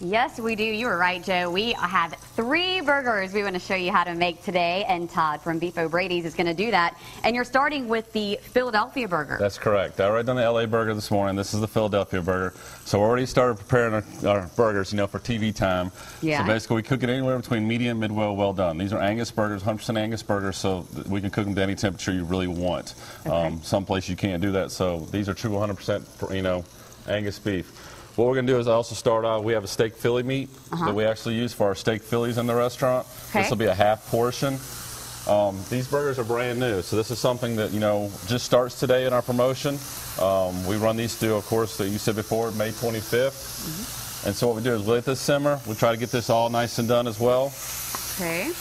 Yes, we do. You were right, Joe. We have 3 burgers we want to show you how to make today, and Todd from Beef O'Brady's is going to do that. And you're starting with the Philadelphia burger. That's correct. I already done the LA burger this morning. This is the Philadelphia burger. So we already started preparing our burgers, you know, for TV time. Yeah. So basically we cook it anywhere between medium, mid-well, well done. These are Angus burgers, 100% Angus burgers, so we can cook them to any temperature you really want. Okay. Some place you can't do that, so these are true 100%, you know, Angus beef. What we're going to do is also start out, we have a steak Philly meat that we actually use for our steak Phillies in the restaurant. Okay. This will be a half portion. These burgers are brand new, so this is something that, you know, just starts today in our promotion. We run these through, of course, that you said before, May 25th. And so what we do is we let this simmer. We try to get this all nice and done as well. Okay.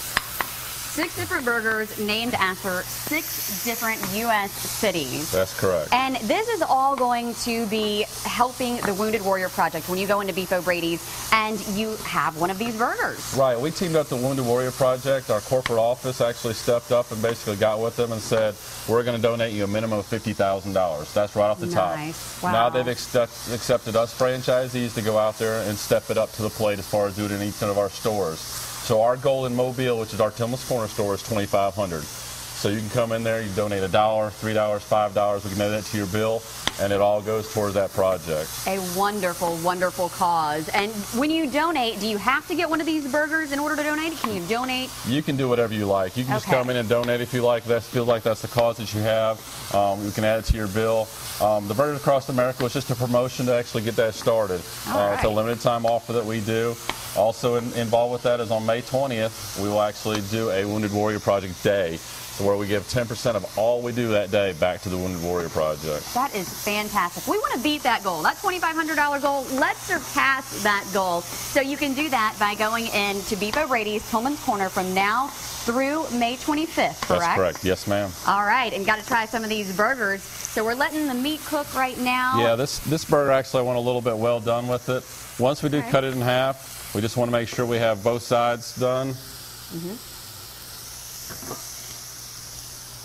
6 different burgers named after 6 different U.S. cities. That's correct. And this is all going to be helping the Wounded Warrior Project when you go into Beef O'Brady's and you have one of these burgers. Right. We teamed up the Wounded Warrior Project. Our corporate office actually stepped up and basically got with them and said, we're going to donate you a minimum of $50,000. That's right off the top. Wow. Now they've accepted us franchisees to go out there and step it up to the plate as far as doing it in each one of our stores. So our goal in Mobile, which is our Tillman's Corner store, is $2,500. So you can come in there, you donate $1, $3, $5. We can add that to your bill, and it all goes towards that project. A wonderful, wonderful cause. And when you donate, do you have to get one of these burgers in order to donate? Can you donate? You can do whatever you like. You can just come in and donate if you like. That feels like that's the cause that you have. You can add it to your bill. The Burgers Across America was just a promotion to actually get that started. It's a limited time offer that we do. Also involved with that is on May 20th, we will actually do a Wounded Warrior Project Day, where we give 10% of all we do that day back to the Wounded Warrior Project. That is fantastic. We want to beat that goal. That $2,500 goal, let's surpass that goal. So you can do that by going in to Beef O'Brady's Tillman's Corner from now through May 25th, correct? That's correct. Yes, ma'am. All right, and got to try some of these burgers. So we're letting the meat cook right now. Yeah, this burger actually I want a little bit well done with it. Once we do cut it in half, we just want to make sure we have both sides done.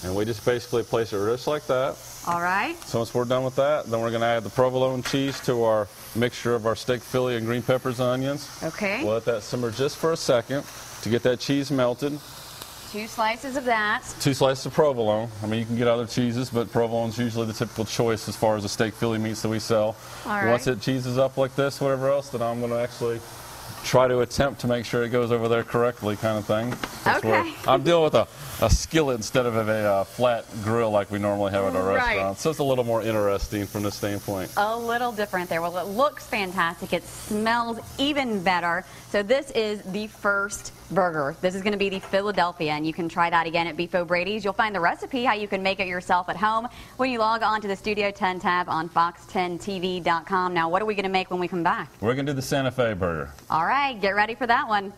And we just basically place it just like that. All right. So once we're done with that, then we're going to add the provolone cheese to our mixture of our steak Philly and green peppers and onions. Okay. We'll let that simmer just for a second to get that cheese melted. 2 slices of that. 2 slices of provolone. I mean, you can get other cheeses, but provolone is usually the typical choice as far as the steak Philly meats that we sell. All right. Once it cheeses up like this, whatever else, then I'm going to actually try to attempt to make sure it goes over there correctly, kind of thing. Okay. I'm dealing with a skillet instead of a flat grill like we normally have at our restaurant. So it's a little more interesting from this standpoint. A little different there. Well, it looks fantastic. It smells even better. So this is the first burger. This is going to be the Philadelphia, and you can try that again at Beef O'Brady's. You'll find the recipe, how you can make it yourself at home, when you log on to the Studio 10 tab on fox10tv.com. Now, what are we going to make when we come back? We're going to do the Santa Fe burger. All right, get ready for that one.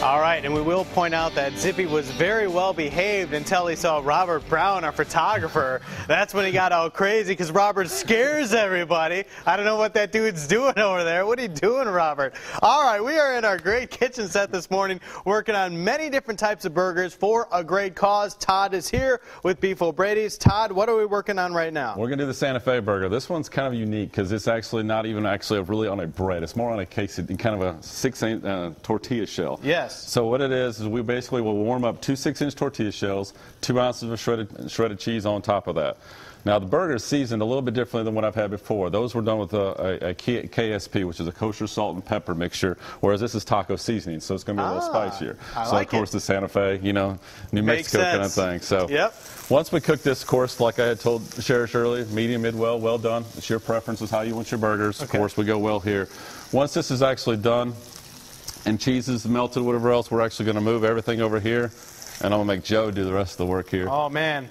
All right, and we will point out that Zippy was very well behaved until he saw Robert Brown, our photographer. That's when he got all crazy because Robert scares everybody. I don't know what that dude's doing over there. What are you doing, Robert? All right, we are in our great kitchen set this morning working on many different types of burgers for a great cause. Todd is here with Beef O'Brady's. Todd, what are we working on right now? We're going to do the Santa Fe burger. This one's kind of unique because it's actually not even really on a bread. It's more on a quesadilla, kind of a 6-inch tortilla shell. Yes. So what it is we basically will warm up 2 6-inch tortilla shells, 2 ounces of shredded cheese on top of that. Now the burger is seasoned a little bit differently than what I've had before. Those were done with a KSP, which is a kosher salt and pepper mixture, whereas this is taco seasoning, so it's going to be a little spicier. So of course the Santa Fe, you know, New Mexico kind of thing. So once we cook this, of course, like I had told Sherish earlier, medium, mid-well, well done. It's your preference is how you want your burgers. Of course, we go well here. Once this is actually done, and cheese is melted, whatever else, we're actually going to move everything over here, and I'm going to make Joe do the rest of the work here. Oh, man.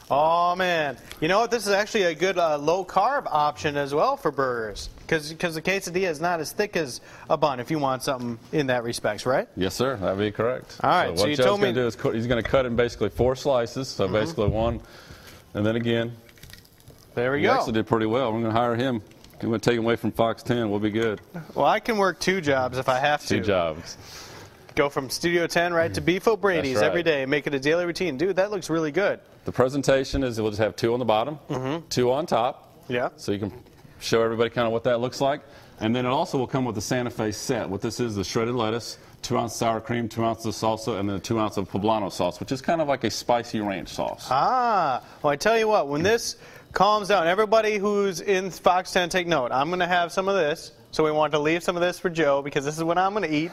Oh, man. You know what? This is actually a good low-carb option as well for burgers because the quesadilla is not as thick as a bun if you want something in that respect, right? Yes, sir. That would be correct. All right. So what Joe's going to do is he's going to cut it in basically 4 slices, so basically 1, and then again. There we go. He actually did pretty well. We're going to hire him. I'm going to take him away from Fox 10. We'll be good. Well, I can work 2 jobs if I have to. 2 jobs. Go from Studio 10 right to Beef O'Brady's every day. Make it a daily routine. Dude, that looks really good. The presentation is we'll just have 2 on the bottom, 2 on top. Yeah. So you can show everybody kind of what that looks like. And then it also will come with the Santa Fe set. What this is the shredded lettuce, 2 ounces sour cream, 2 ounces of salsa, and then 2 ounces of poblano sauce, which is kind of like a spicy ranch sauce. Ah, well, I tell you what, when this calms down, everybody who's in Fox 10, take note. I'm going to have some of this. So we want to leave some of this for Joe because this is what I'm going to eat.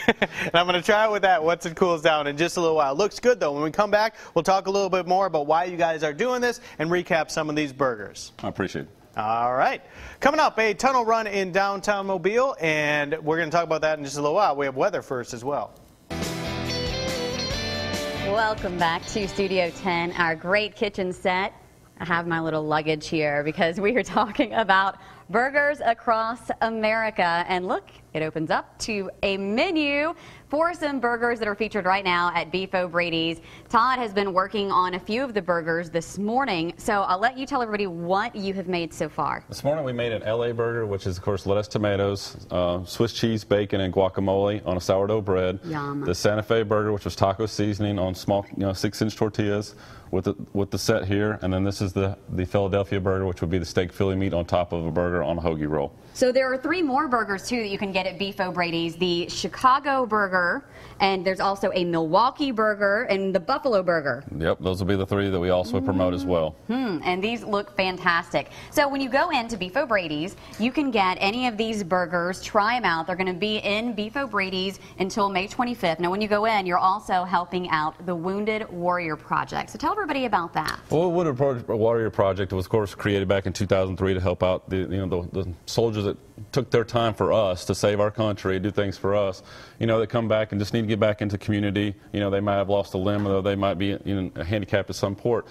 And I'm going to try it with that once it cools down in just a little while. Looks good, though. When we come back, we'll talk a little bit more about why you guys are doing this and recap some of these burgers. I appreciate it. All right. Coming up, a tunnel run in downtown Mobile, and we're going to talk about that in just a little while. We have weather first as well. Welcome back to Studio 10, our great kitchen set. I have my little luggage here because we are talking about burgers across America. And look, it opens up to a menu for some burgers that are featured right now at Beef O'Brady's. Todd has been working on a few of the burgers this morning, so I'll let you tell everybody what you have made so far. This morning we made an LA burger, which is, of course, lettuce, tomatoes, Swiss cheese, bacon, and guacamole on a sourdough bread. Yum. The Santa Fe burger, which was taco seasoning on small, 6-inch tortillas with the set here. And then this is the Philadelphia burger, which would be the steak Philly meat on top of a burger on a hoagie roll. So there are 3 more burgers, too, that you can get at Beef O'Brady's. The Chicago burger, and there's also a Milwaukee burger, and the Buffalo burger. Yep, those will be the 3 that we also promote as well. And these look fantastic. So when you go into Beef O'Brady's, you can get any of these burgers, try them out. They're going to be in Beef O'Brady's until May 25th. Now, when you go in, you're also helping out the Wounded Warrior Project. So tell everybody about that. Well, the Wounded Warrior Project was, of course, created back in 2003 to help out the soldiers that took their time for us to save our country, do things for us. That come back and just need to get back into community. They might have lost a limb, or they might be handicapped at some point.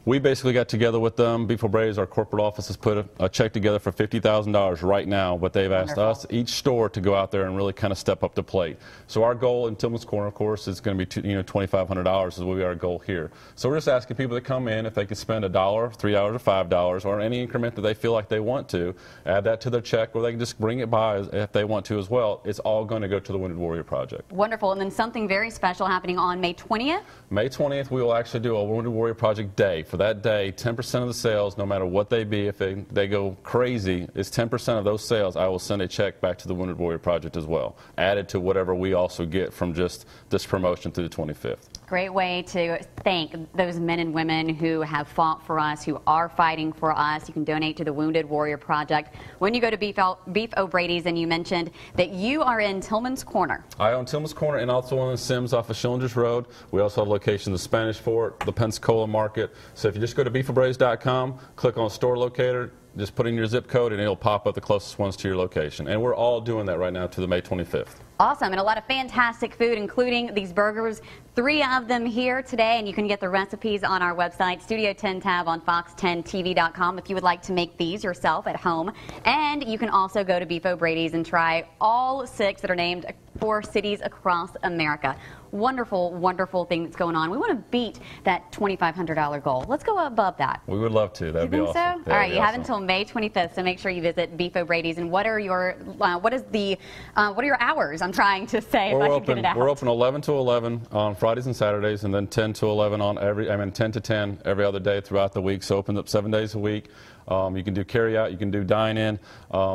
We basically got together with them. Beef O'Brady's, our corporate office, has put a check together for $50,000 right now, but they've asked us, each store, to go out there and really kind of step up to plate. So our goal in Tillman's Corner, of course, is going to be $2,500 is what we our goal here. So we're just asking people to come in if they can spend $1, $3, or $5, or any increment that they feel like they want to, add that to their check, or they can just bring it by if they want to as well. It's all going to go to the Wounded Warrior Project. Wonderful. And then something very special happening on May 20th? May 20th, we will actually do a Wounded Warrior Project Day. For that day, 10% of the sales, no matter what they be, if they go crazy, is 10% of those sales. I will send a check back to the Wounded Warrior Project as well, added to whatever we also get from just this promotion through the 25th. Great way to thank those men and women who have fought for us, who are fighting for us. You can donate to the Wounded Warrior Project when you go to Beef O'Brady's. And you mentioned that you are in Tillman's Corner. I own Tillman's Corner and also on the Sims off of Schillingers Road. We also have locations in the Spanish Fort, the Pensacola Market. So if you just go to beefobrady's.com, click on store locator, just put in your zip code, and it'll pop up the closest ones to your location. And we're all doing that right now to the May 25th. Awesome, and a lot of fantastic food, including these burgers. 3 of them here today, and you can get the recipes on our website, Studio 10 tab on fox10tv.com if you would like to make these yourself at home. And you can also go to Beef O'Brady's and try all 6 that are named 4 cities across America. Wonderful, wonderful thing that's going on. We want to beat that $2,500 goal. Let's go above that. We would love to. That'd be awesome. So? All right, you have until May 25th, so make sure you visit Beef O'Brady's. And what are your what are your hours? I'm trying to say if I can get it out. We're open 11 to 11 on Fridays and Saturdays, and then 10 to 11 on 10 to 10 every other day throughout the week. So open up 7 days a week. You can do carry out, you can do dine in.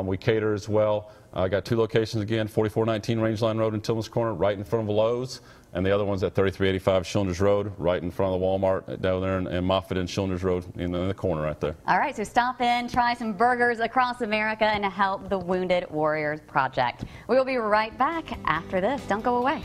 We cater as well. I got 2 locations again, 4419 Rangeline Road in Tillman's Corner, right in front of Lowe's, and the other one's at 3385 Schillingers Road, right in front of the Walmart down there in Moffett and Schillingers Road in the corner right there. All right, so stop in, try some burgers across America, and help the Wounded Warriors Project. We will be right back after this. Don't go away.